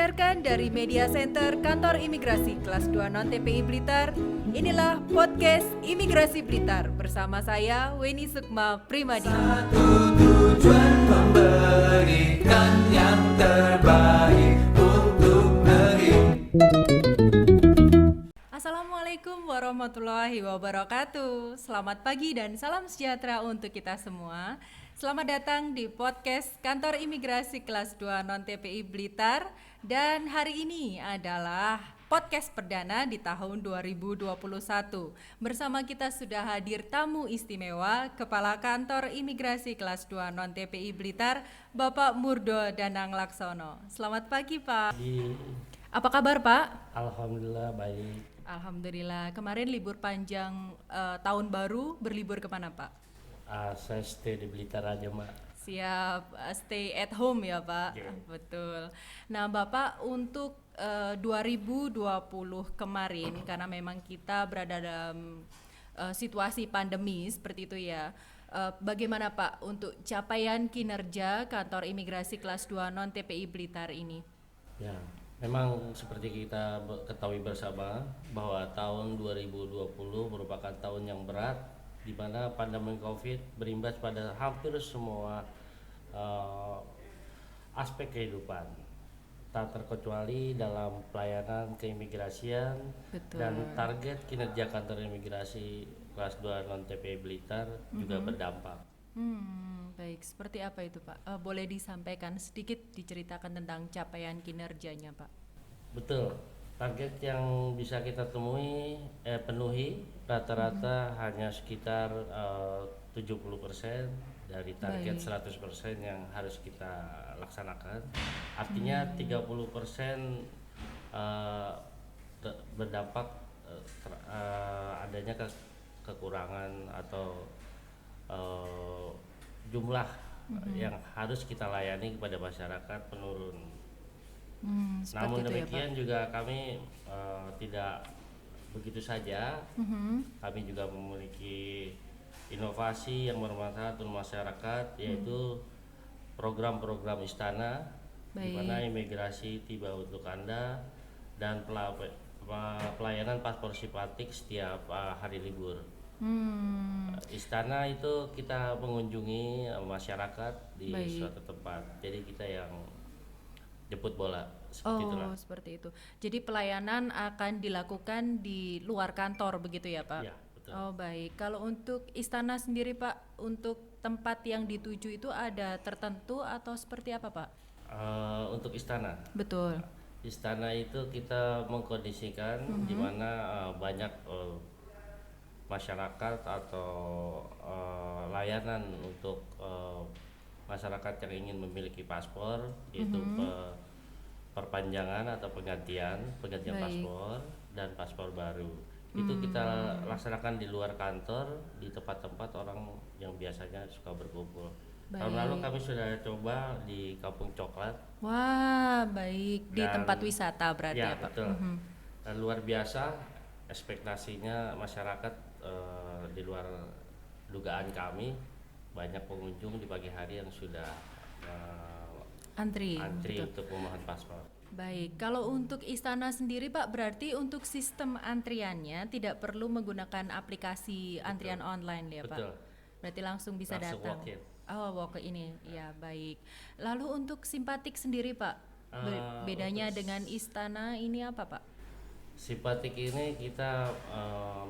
Disiarkan dari Media Center Kantor Imigrasi Kelas 2 Non-TPI Blitar. Inilah podcast Imigrasi Blitar bersama saya Weni Sukma Primadi. Satu tujuan memberikan yang terbaik untuk negeri. Assalamualaikum warahmatullahi wabarakatuh. Selamat pagi dan salam sejahtera untuk kita semua. Selamat datang di podcast Kantor Imigrasi Kelas 2 Non-TPI Blitar. Dan hari ini adalah podcast perdana di tahun 2021. Bersama kita sudah hadir tamu istimewa, Kepala Kantor Imigrasi Kelas 2 Non-TPI Blitar, Bapak Murdo Danang Laksono. Selamat pagi, Pak. Apa kabar, Pak? Alhamdulillah baik. Alhamdulillah. Kemarin libur panjang tahun baru, berlibur kemana, Pak? Saya stay di Blitar aja, Mbak. Siap, stay at home ya, Pak. Yeah. Betul. Nah, Bapak, untuk 2020 kemarin, karena memang kita berada dalam situasi pandemi seperti itu ya, bagaimana Pak untuk capaian kinerja Kantor Imigrasi Kelas 2 Non-TPI Blitar ini? Ya, memang seperti kita ketahui bersama bahwa tahun 2020 merupakan tahun yang berat, di mana pandemi COVID berimbas pada hampir semua aspek kehidupan, tak terkecuali dalam pelayanan keimigrasian. Betul. Dan target kinerja kantor imigrasi kelas 2 non-TPI Blitar juga berdampak. Baik, seperti apa itu Pak? Boleh disampaikan sedikit, diceritakan tentang capaian kinerjanya Pak? Betul, target yang bisa kita penuhi rata-rata hanya sekitar 70% dari target 100% yang harus kita laksanakan. Artinya 30% berdampak adanya kekurangan atau jumlah yang harus kita layani kepada masyarakat menurun. Namun demikian juga kami tidak begitu saja. Kami juga memiliki inovasi yang bermanfaat untuk masyarakat, yaitu program-program istana, di mana imigrasi tiba untuk Anda, dan pelayanan paspor simpatik setiap hari libur. Istana itu kita mengunjungi masyarakat di suatu tempat, jadi kita yang jemput bola, seperti itulah. Seperti itu. Jadi pelayanan akan dilakukan di luar kantor begitu ya Pak? Ya, betul. Oh baik. Kalau untuk istana sendiri Pak, untuk tempat yang dituju itu ada tertentu atau seperti apa Pak? Untuk istana. Betul. Istana itu kita mengkondisikan di mana banyak masyarakat atau layanan untuk masyarakat yang ingin memiliki paspor, yaitu perpanjangan atau penggantian paspor dan paspor baru. Itu kita laksanakan di luar kantor, di tempat-tempat orang yang biasanya suka berkumpul. Tahun lalu kami sudah coba di Kampung Coklat. Wah, baik. Di tempat wisata berarti ya Pak? Betul. Dan luar biasa ekspektasinya masyarakat di luar dugaan kami. Banyak pengunjung di pagi hari yang sudah antri untuk memohon paspor. Baik, kalau untuk istana sendiri Pak, berarti untuk sistem antriannya tidak perlu menggunakan aplikasi antrian online ya Pak? Betul. Berarti langsung bisa Langsung datang. walk-in. Walk ini, ya baik. Lalu untuk simpatik sendiri Pak, bedanya dengan istana ini apa Pak? Simpatik ini kita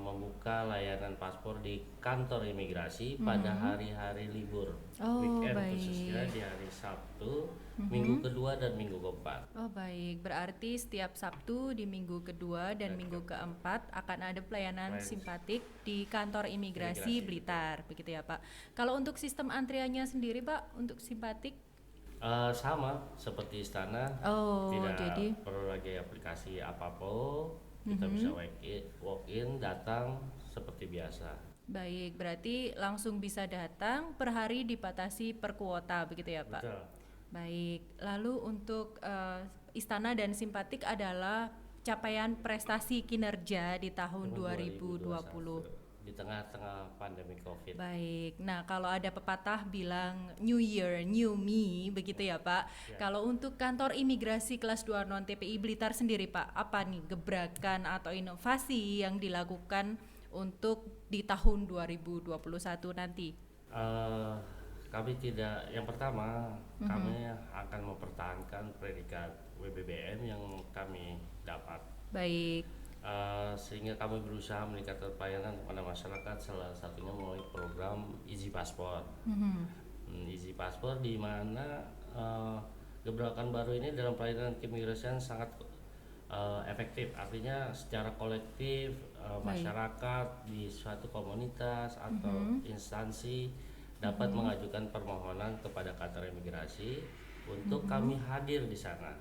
membuka layanan paspor di kantor imigrasi pada hari-hari libur, weekend khususnya di hari Sabtu, minggu kedua dan minggu keempat. Oh baik, berarti setiap Sabtu di minggu kedua dan minggu keempat akan ada pelayanan simpatik di kantor imigrasi Blitar, begitu ya Pak. Kalau untuk sistem antriannya sendiri Pak, untuk simpatik? Sama seperti istana, tidak perlu lagi aplikasi apapun, kita bisa walk in, datang seperti biasa. Baik, berarti langsung bisa datang, per hari dibatasi per kuota begitu ya Pak? Betul. Baik, lalu untuk istana dan simpatik adalah capaian prestasi kinerja di tahun 2020. di tengah-tengah pandemi COVID. Baik. Nah, kalau ada pepatah bilang New Year, New Me, begitu ya Pak. Ya. Kalau untuk kantor imigrasi kelas 2 non TPI Blitar sendiri Pak, apa nih gebrakan atau inovasi yang dilakukan untuk di tahun 2021 nanti? Eh, Kami tidak, yang pertama kami akan mempertahankan predikat WBBM yang kami dapat. Baik. Sehingga kami berusaha meningkatkan pelayanan kepada masyarakat, salah satunya melalui program Easy Passport. Easy Passport di mana gebrakan baru ini dalam pelayanan keimigrasian sangat efektif, artinya secara kolektif masyarakat di suatu komunitas atau instansi dapat mengajukan permohonan kepada kantor imigrasi untuk kami hadir di sana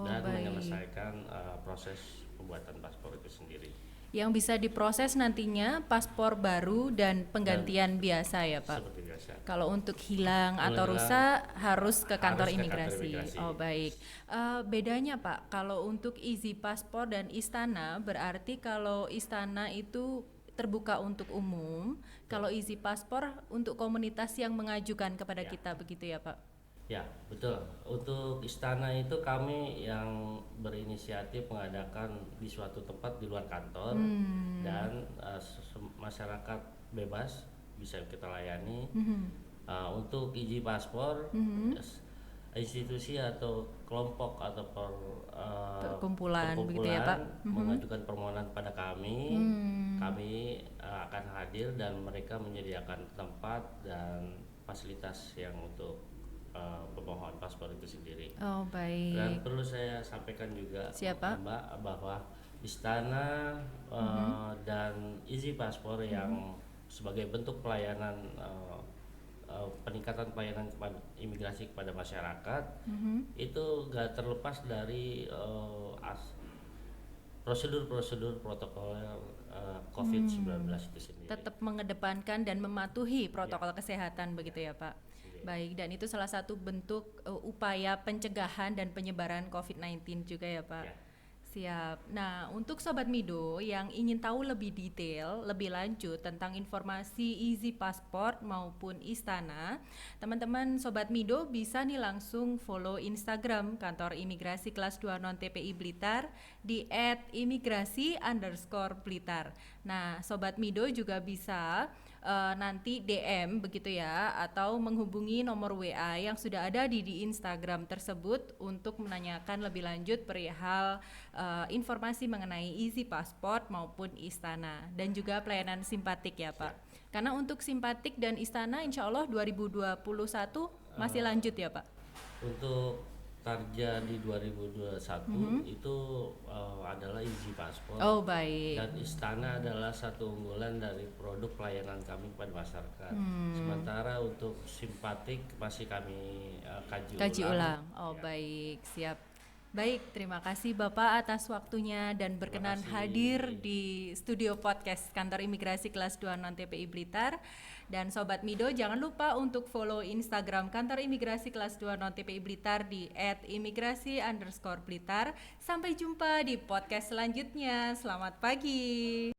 dan Baik. menyelesaikan proses pembuatan paspor itu sendiri. Yang bisa diproses nantinya paspor baru dan penggantian biasa ya Pak? Seperti biasa. Kalau untuk hilang Kalau atau hilang, rusak harus ke kantor harus ke kantor imigrasi. imigrasi. Oh baik. Bedanya Pak, kalau untuk Easy Passport dan Istana berarti kalau Istana itu terbuka untuk umum, kalau Easy Passport untuk komunitas yang mengajukan kepada Ya. kita begitu ya Pak? Ya, betul. Untuk Istana itu kami yang berinisiatif mengadakan di suatu tempat di luar kantor dan masyarakat bebas bisa kita layani. Untuk Easy Paspor, institusi atau kelompok atau Perkumpulan begitu ya, Pak? mengajukan permohonan pada kami, kami akan hadir dan mereka menyediakan tempat dan fasilitas yang untuk pemohon paspor itu sendiri. Oh baik. Dan perlu saya sampaikan juga, Siapa? Mbak, bahwa Istana dan Easy Paspor yang sebagai bentuk pelayanan peningkatan pelayanan kepada imigrasi kepada masyarakat itu gak terlepas dari prosedur-prosedur protokol COVID-19 itu sendiri. Tetap mengedepankan dan mematuhi protokol kesehatan begitu ya Pak. Baik, dan itu salah satu bentuk upaya pencegahan dan penyebaran COVID-19 juga ya Pak. Ya. Siap. Nah, untuk Sobat Mido yang ingin tahu lebih detail, lebih lanjut tentang informasi Easy Passport maupun Istana, teman-teman Sobat Mido bisa nih langsung follow Instagram Kantor Imigrasi Kelas 2 Non TPI Blitar di @imigrasi_Blitar. Nah, Sobat Mido juga bisa nanti DM begitu ya, atau menghubungi nomor WA yang sudah ada di Instagram tersebut untuk menanyakan lebih lanjut perihal informasi mengenai Easy Passport maupun Istana dan juga pelayanan simpatik ya Pak. Karena untuk simpatik dan Istana insya Allah 2021 masih lanjut ya Pak. Untuk target di 2021 itu adalah Easy Passport. Oh baik. Dan Istana adalah satu unggulan dari produk pelayanan kami kepada masyarakat. Sementara untuk simpatik masih kami kaji ulang. Oh Ya. baik, siap. Baik, terima kasih Bapak atas waktunya dan berkenan kasih. hadir di studio podcast Kantor Imigrasi Kelas 2 Non TPI Blitar. Dan Sobat Mido jangan lupa untuk follow Instagram Kantor Imigrasi Kelas 2 Non TPI Blitar di @imigrasi_Blitar. Sampai jumpa di podcast selanjutnya. Selamat pagi.